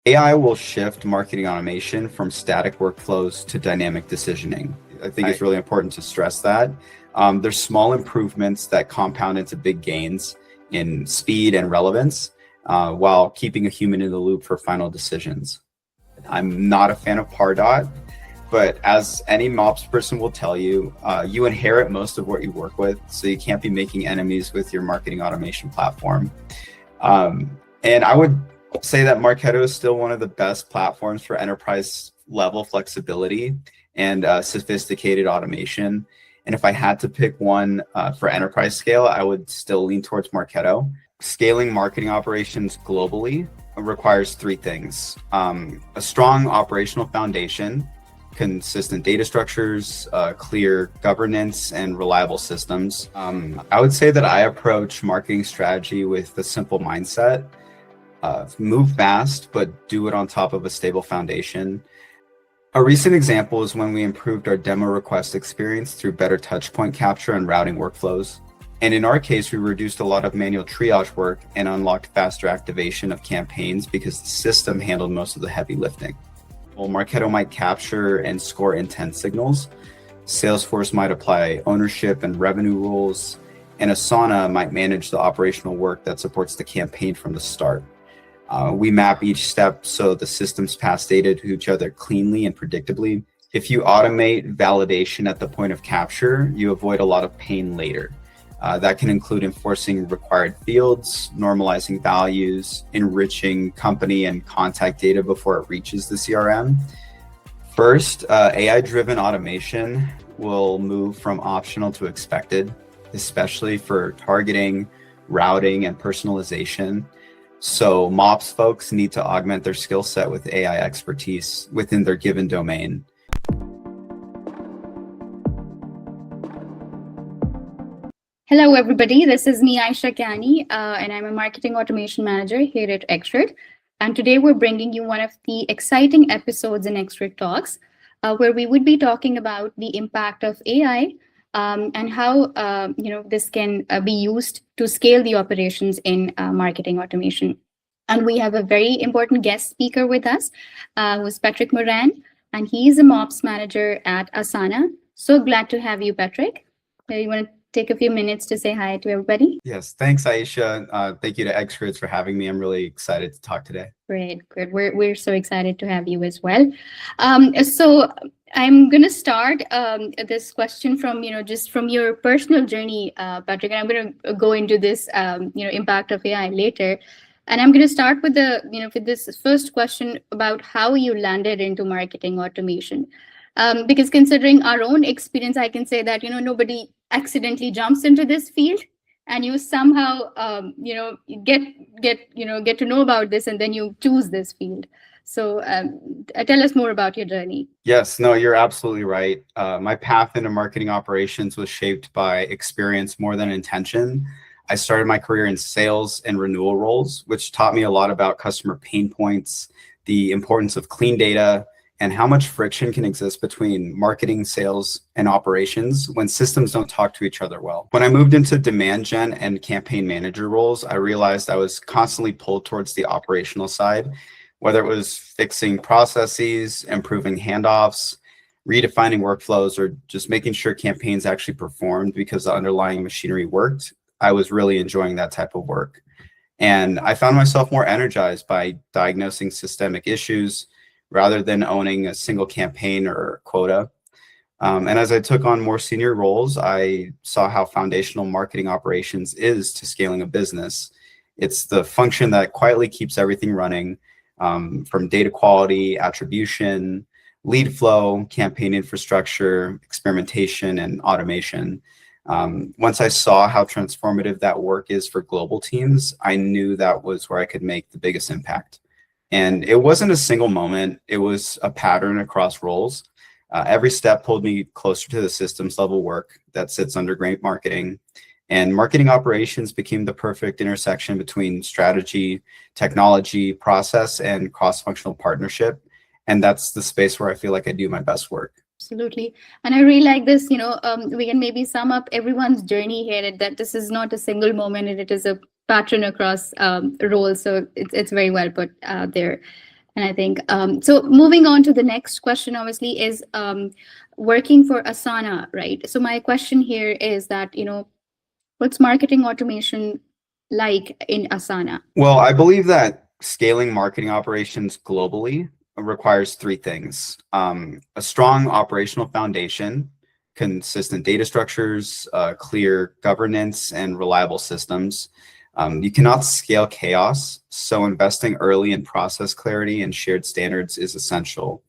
AI will shift marketing automation from static workflows to dynamic decisioning. I think it's really important to stress that. There's small improvements that compound into big gains in speed and relevance, while keeping a human in the loop for final decisions. I'm not a fan of Pardot, but as any MOPS person will tell you, you inherit most of what you work with, so you can't be making enemies with your marketing automation platform. And I would say that Marketo is still one of the best platforms for enterprise level flexibility and sophisticated automation. And if I had to pick one for enterprise scale, I would still lean towards Marketo. Scaling marketing operations globally requires three things: a strong operational foundation, consistent data structures, clear governance, and reliable systems. I would say that I approach marketing strategy with a simple mindset. Move fast, but do it on top of a stable foundation. A recent example is when we improved our demo request experience through better touchpoint capture and routing workflows. And in our case, we reduced a lot of manual triage work and unlocked faster activation of campaigns because the system handled most of the heavy lifting. Well, Marketo might capture and score intent signals. Salesforce might apply ownership and revenue rules, and Asana might manage the operational work that supports the campaign from the start. We map each step so the systems pass data to each other cleanly and predictably. If you automate validation at the point of capture, you avoid a lot of pain later. That can include enforcing required fields, normalizing values, enriching company and contact data before it reaches the CRM. First, AI-driven automation will move from optional to expected, especially for targeting, routing, and personalization. So MOPS folks need to augment their skill set with AI expertise within their given domain. Hello, everybody. This is me, Ayesha Kayani, and I'm a marketing automation manager here at Xgrid. And today we're bringing you one of the exciting episodes in XgridTalks, where we would be talking about the impact of AI and how this can be used to scale the operations in marketing automation. And we have a very important guest speaker with us, who's Patrick Moran, and he's a MOPS manager at Asana. So glad to have you, Patrick. You want to take a few minutes to say hi to everybody? Yes, thanks, Ayesha. Thank you to Xgrid for having me. I'm really excited to talk today. Great, good. We're so excited to have you as well. So I'm going to start this question from just from your personal journey, Patrick, and I'm going to go into this impact of AI later. And I'm going to start with with this first question about how you landed into marketing automation. Because considering our own experience, I can say that nobody accidentally jumps into this field, and you somehow get to know about this, and then you choose this field. So tell us more about your journey. Yes, no, you're absolutely right. My path into marketing operations was shaped by experience more than intention. I started my career in sales and renewal roles, which taught me a lot about customer pain points, the importance of clean data, and how much friction can exist between marketing, sales, and operations when systems don't talk to each other well. When I moved into demand gen and campaign manager roles, I realized I was constantly pulled towards the operational side, whether it was fixing processes, improving handoffs, redefining workflows, or just making sure campaigns actually performed because the underlying machinery worked. I was really enjoying that type of work. And I found myself more energized by diagnosing systemic issues rather than owning a single campaign or quota. And as I took on more senior roles, I saw how foundational marketing operations is to scaling a business. It's the function that quietly keeps everything running, from data quality, attribution, lead flow, campaign infrastructure, experimentation, and automation. Once I saw how transformative that work is for global teams, I knew that was where I could make the biggest impact. And it wasn't a single moment, it was a pattern across roles. Every step pulled me closer to the systems level work that sits under great marketing. And marketing operations became the perfect intersection between strategy, technology, process, and cross-functional partnership. And that's the space where I feel like I do my best work. Absolutely. And I really like this, we can maybe sum up everyone's journey here, that this is not a single moment, and it is a pattern across roles. So it's very well put there. And I think, so moving on to the next question, obviously, is working for Asana, right? So my question here is that, what's marketing automation like in Asana? Well, I believe that scaling marketing operations globally requires three things: a strong operational foundation, consistent data structures, clear governance, and reliable systems. You cannot scale chaos, so investing early in process clarity and shared standards is essential.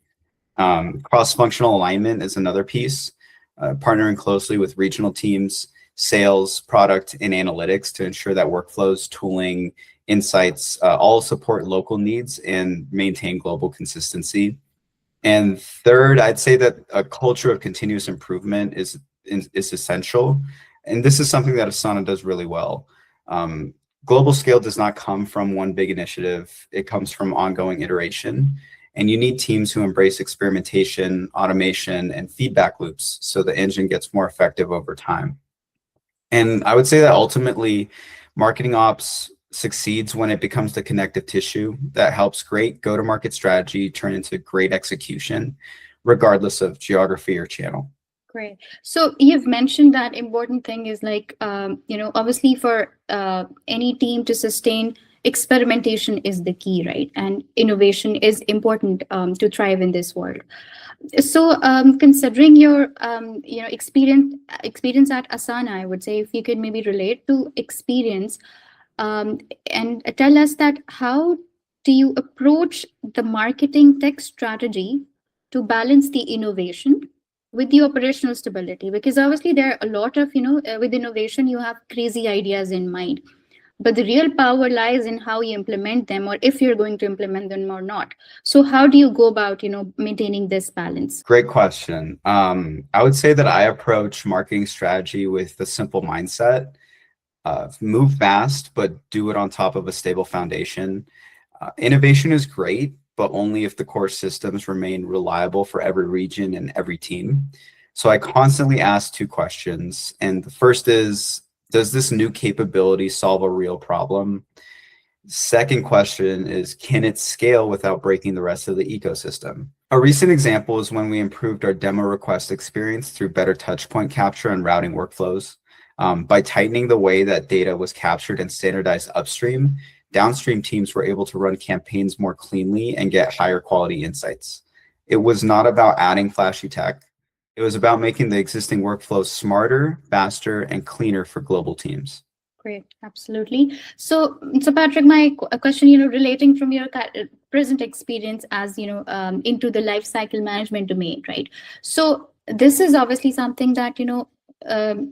Cross-functional alignment is another piece, partnering closely with regional teams, sales, product, and analytics to ensure that workflows, tooling, insights all support local needs and maintain global consistency. And third, I'd say that a culture of continuous improvement is essential. And this is something that Asana does really well. Global scale does not come from one big initiative. It comes from ongoing iteration. And you need teams who embrace experimentation, automation, and feedback loops so the engine gets more effective over time. And I would say that ultimately, marketing ops succeeds when it becomes the connective tissue that helps great go-to-market strategy turn into great execution, regardless of geography or channel. Great. So you've mentioned that important thing is like, obviously for any team to sustain, experimentation is the key, right? And innovation is important to thrive in this world. So considering your experience at Asana, I would say if you could maybe relate to experience and tell us that how do you approach the marketing tech strategy to balance the innovation with the operational stability? Because obviously there are a lot of, with innovation, you have crazy ideas in mind, but the real power lies in how you implement them, or if you're going to implement them or not. So how do you go about, maintaining this balance? Great question. I would say that I approach marketing strategy with a simple mindset. Move fast, but do it on top of a stable foundation. Innovation is great, but only if the core systems remain reliable for every region and every team. So I constantly ask two questions. And the first is, does this new capability solve a real problem? Second question is, can it scale without breaking the rest of the ecosystem? A recent example is when we improved our demo request experience through better touchpoint capture and routing workflows. By tightening the way that data was captured and standardized upstream, downstream teams were able to run campaigns more cleanly and get higher quality insights. It was not about adding flashy tech. It was about making the existing workflows smarter, faster, and cleaner for global teams. Great, absolutely. So Patrick, my question, relating from your present experience as, into the lifecycle management domain, right? So this is obviously something that,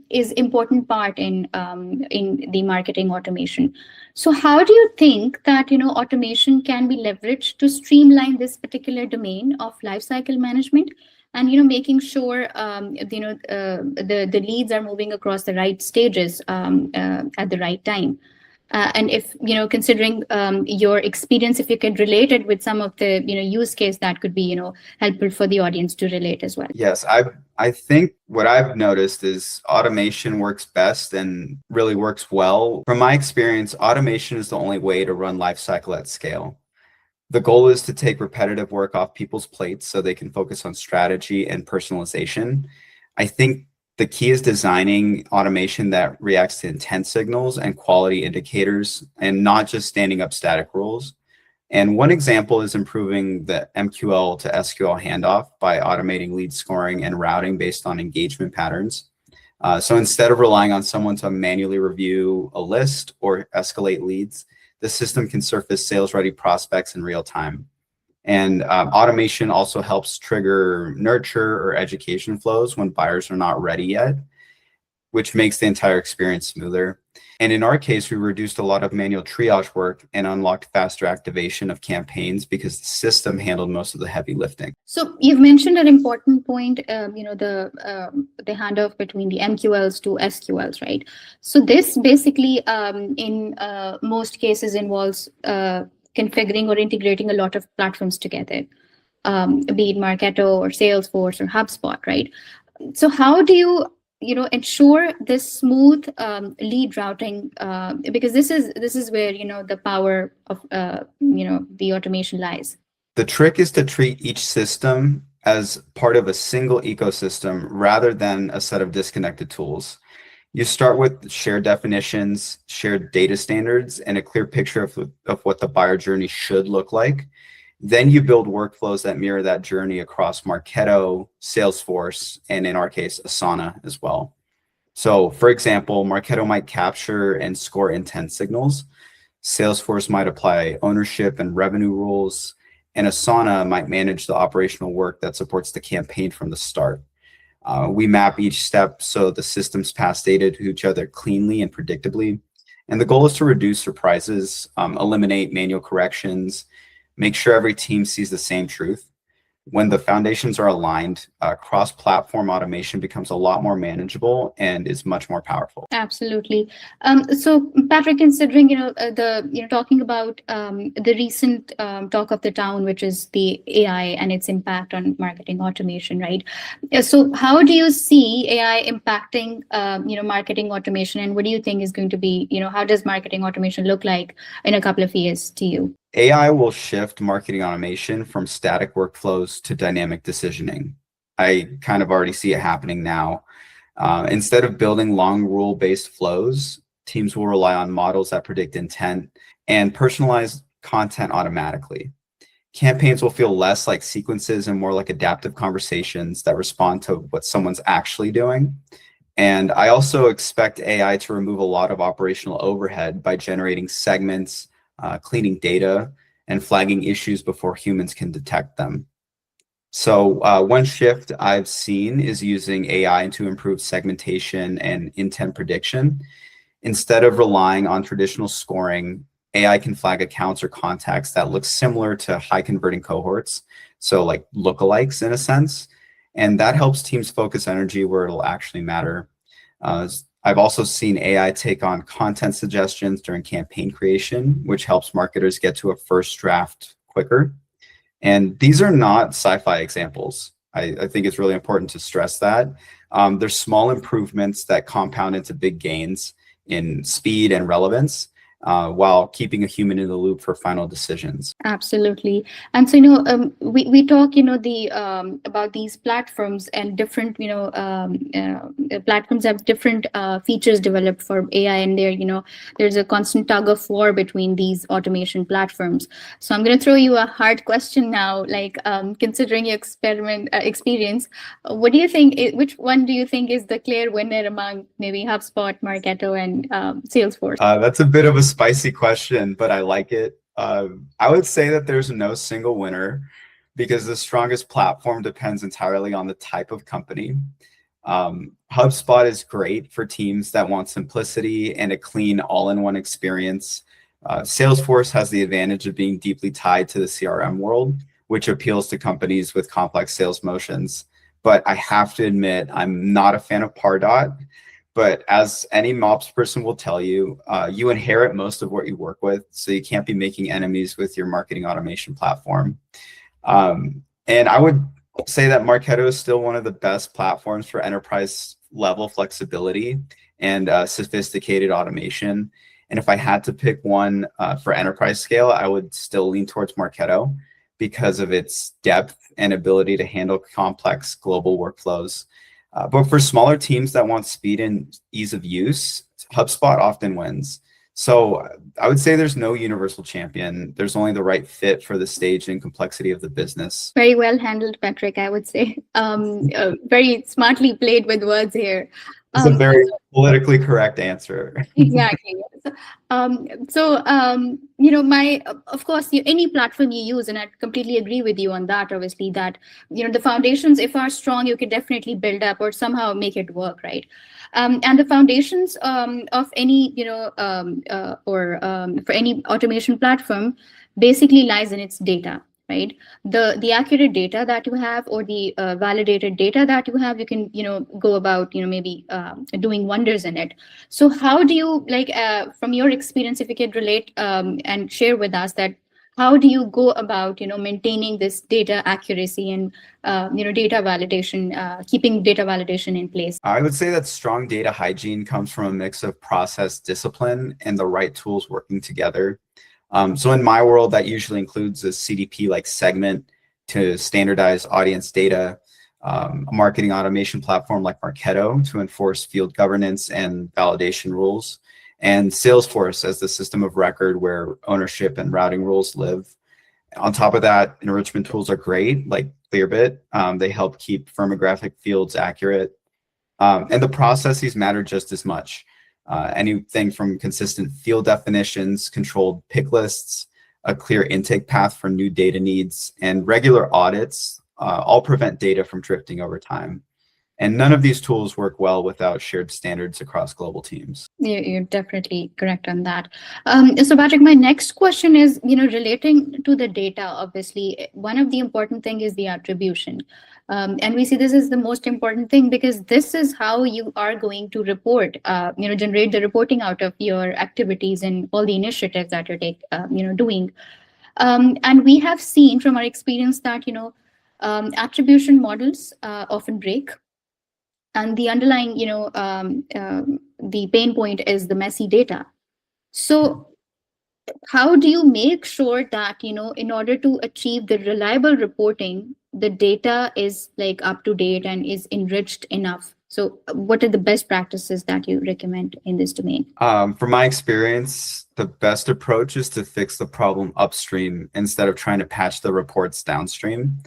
is important part in the marketing automation. So how do you think that automation can be leveraged to streamline this particular domain of lifecycle management, and making sure the leads are moving across the right stages at the right time? And if considering your experience, if you could relate it with some of the use case that could be helpful for the audience to relate as well. Yes, I think what I've noticed is automation works best and really works well. From my experience, automation is the only way to run lifecycle at scale. The goal is to take repetitive work off people's plates so they can focus on strategy and personalization. I think the key is designing automation that reacts to intent signals and quality indicators, and not just standing up static rules. And one example is improving the MQL to SQL handoff by automating lead scoring and routing based on engagement patterns. So instead of relying on someone to manually review a list or escalate leads, the system can surface sales-ready prospects in real time. And automation also helps trigger nurture or education flows when buyers are not ready yet, which makes the entire experience smoother. And in our case, we reduced a lot of manual triage work and unlocked faster activation of campaigns because the system handled most of the heavy lifting. So you've mentioned an important point, the handoff between the MQLs to SQLs, right? So this basically, in most cases, involves configuring or integrating a lot of platforms together, be it Marketo or Salesforce or HubSpot, right? So how do you ensure this smooth lead routing, because this is where the power of the automation lies? The trick is to treat each system as part of a single ecosystem rather than a set of disconnected tools. You start with shared definitions, shared data standards, and a clear picture of what the buyer journey should look like. Then you build workflows that mirror that journey across Marketo, Salesforce, and in our case, Asana as well. So for example, Marketo might capture and score intent signals. Salesforce might apply ownership and revenue rules, and Asana might manage the operational work that supports the campaign from the start. We map each step so the systems pass data to each other cleanly and predictably. And the goal is to reduce surprises, eliminate manual corrections, make sure every team sees the same truth. When the foundations are aligned, cross-platform automation becomes a lot more manageable and is much more powerful. Absolutely. So, Patrick, considering talking about the recent talk of the town, which is the AI and its impact on marketing automation, right? So, how do you see AI impacting marketing automation, and what do you think is going to be how does marketing automation look like in a couple of years to you? AI will shift marketing automation from static workflows to dynamic decisioning. I kind of already see it happening now. Instead of building long rule-based flows, teams will rely on models that predict intent and personalize content automatically. Campaigns will feel less like sequences and more like adaptive conversations that respond to what someone's actually doing. And I also expect AI to remove a lot of operational overhead by generating segments, cleaning data, and flagging issues before humans can detect them. So one shift I've seen is using AI to improve segmentation and intent prediction. Instead of relying on traditional scoring, AI can flag accounts or contacts that look similar to high converting cohorts, so like lookalikes in a sense, and that helps teams focus energy where it'll actually matter. I've also seen AI take on content suggestions during campaign creation, which helps marketers get to a first draft quicker. And these are not sci-fi examples. I think it's really important to stress that. There's small improvements that compound into big gains in speed and relevance, while keeping a human in the loop for final decisions. Absolutely. And so, we talk, about these platforms and different, platforms have different features developed for AI, and there's a constant tug of war between these automation platforms. So I'm going to throw you a hard question now, like considering your experience, what do you think, which one do you think is the clear winner among maybe HubSpot, Marketo, and Salesforce? That's a bit of a spicy question, but I like it. I would say that there's no single winner because the strongest platform depends entirely on the type of company. HubSpot is great for teams that want simplicity and a clean all-in-one experience. Salesforce has the advantage of being deeply tied to the CRM world, which appeals to companies with complex sales motions. But I have to admit, I'm not a fan of Pardot. But as any MOps person will tell you, you inherit most of what you work with, so you can't be making enemies with your marketing automation platform. And I would say that Marketo is still one of the best platforms for enterprise level flexibility and sophisticated automation. And if I had to pick one for enterprise scale, I would still lean towards Marketo because of its depth and ability to handle complex global workflows. But for smaller teams that want speed and ease of use, HubSpot often wins. So I would say there's no universal champion. There's only the right fit for the stage and complexity of the business. Very well handled, Patrick, I would say. Very smartly played with words here. It's a very politically correct answer. Exactly. Of course, any platform you use, and I completely agree with you on that, obviously, that, the foundations, if are strong, you can definitely build up or somehow make it work, right? And the foundations of any, for any automation platform basically lies in its data. Right, the accurate data that you have, or the validated data that you have, you can go about maybe doing wonders in it. So how do you, from your experience, if you could relate and share with us that how do you go about maintaining this data accuracy and data validation, keeping data validation in place? I would say that strong data hygiene comes from a mix of process discipline and the right tools working together. So in my world, that usually includes a CDP like Segment to standardize audience data, a marketing automation platform like Marketo to enforce field governance and validation rules, and Salesforce as the system of record where ownership and routing rules live. On top of that, enrichment tools are great, like Clearbit. They help keep firmographic fields accurate. And the processes matter just as much. Anything from consistent field definitions, controlled pick lists, a clear intake path for new data needs, and regular audits all prevent data from drifting over time. And none of these tools work well without shared standards across global teams. You're definitely correct on that. So Patrick, my next question is, relating to the data, obviously, one of the important thing is the attribution. And we see this is the most important thing because this is how you are going to report, generate the reporting out of your activities and all the initiatives that you're doing. And we have seen from our experience that, attribution models often break. And the underlying, the pain point is the messy data. So how do you make sure that, in order to achieve the reliable reporting, the data is like up to date and is enriched enough? So what are the best practices that you recommend in this domain? From my experience, the best approach is to fix the problem upstream instead of trying to patch the reports downstream.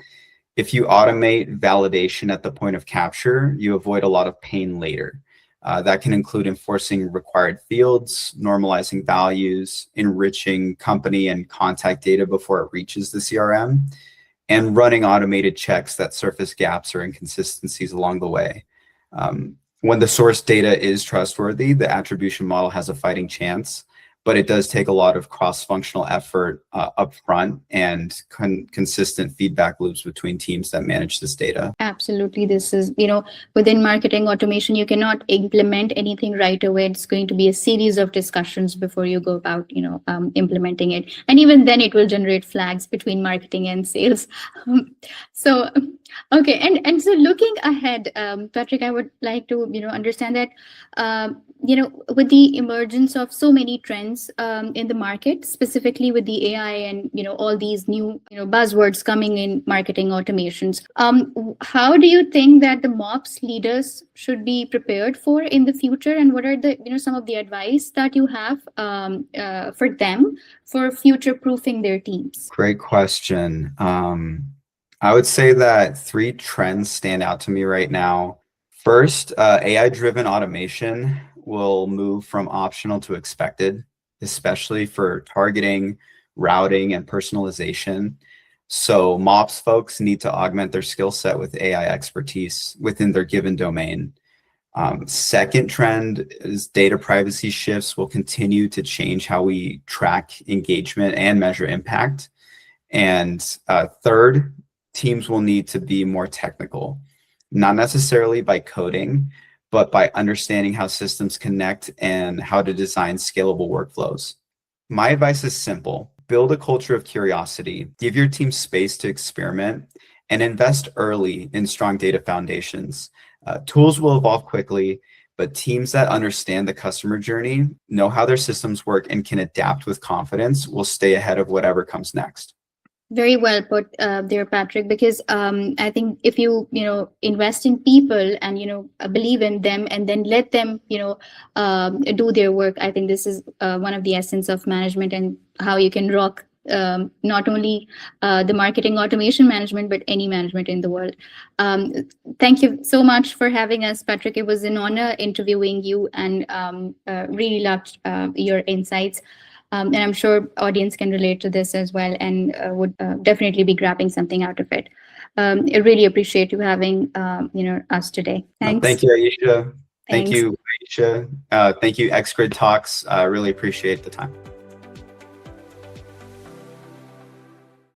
If you automate validation at the point of capture, you avoid a lot of pain later. That can include enforcing required fields, normalizing values, enriching company and contact data before it reaches the CRM, and running automated checks that surface gaps or inconsistencies along the way. When the source data is trustworthy, the attribution model has a fighting chance, but it does take a lot of cross-functional effort upfront and consistent feedback loops between teams that manage this data. Absolutely. This is, within marketing automation, you cannot implement anything right away. It's going to be a series of discussions before you go about, implementing it. And even then it will generate flags between marketing and sales. So, okay. And so looking ahead, Patrick, I would like to, understand that, with the emergence of so many trends in the market, specifically with the AI and all these new buzzwords coming in marketing automations, how do you think that the MOPS leaders should be prepared for in the future, and what are the some of the advice that you have for them for future proofing their teams? Great question. I would say that 3 trends stand out to me right now. First, AI-driven automation will move from optional to expected, especially for targeting, routing, and personalization. So MOPS folks need to augment their skill set with AI expertise within their given domain. Second trend is data privacy shifts will continue to change how we track engagement and measure impact. And third, teams will need to be more technical, not necessarily by coding, but by understanding how systems connect and how to design scalable workflows. My advice is simple. Build a culture of curiosity, give your team space to experiment, and invest early in strong data foundations. Tools will evolve quickly, but teams that understand the customer journey, know how their systems work, and can adapt with confidence will stay ahead of whatever comes next. Very well put there, Patrick, because I think if you, invest in people and, believe in them and then let them, do their work, I think this is one of the essence of management and how you can rock not only the marketing automation management, but any management in the world. Thank you so much for having us, Patrick. It was an honor interviewing you and really loved your insights. And I'm sure audience can relate to this as well and would definitely be grabbing something out of it. I really appreciate you having us today. Thanks. Thank you, Ayesha. Thanks. Thank you, Ayesha. Thank you, XgridTalks. I really appreciate the time.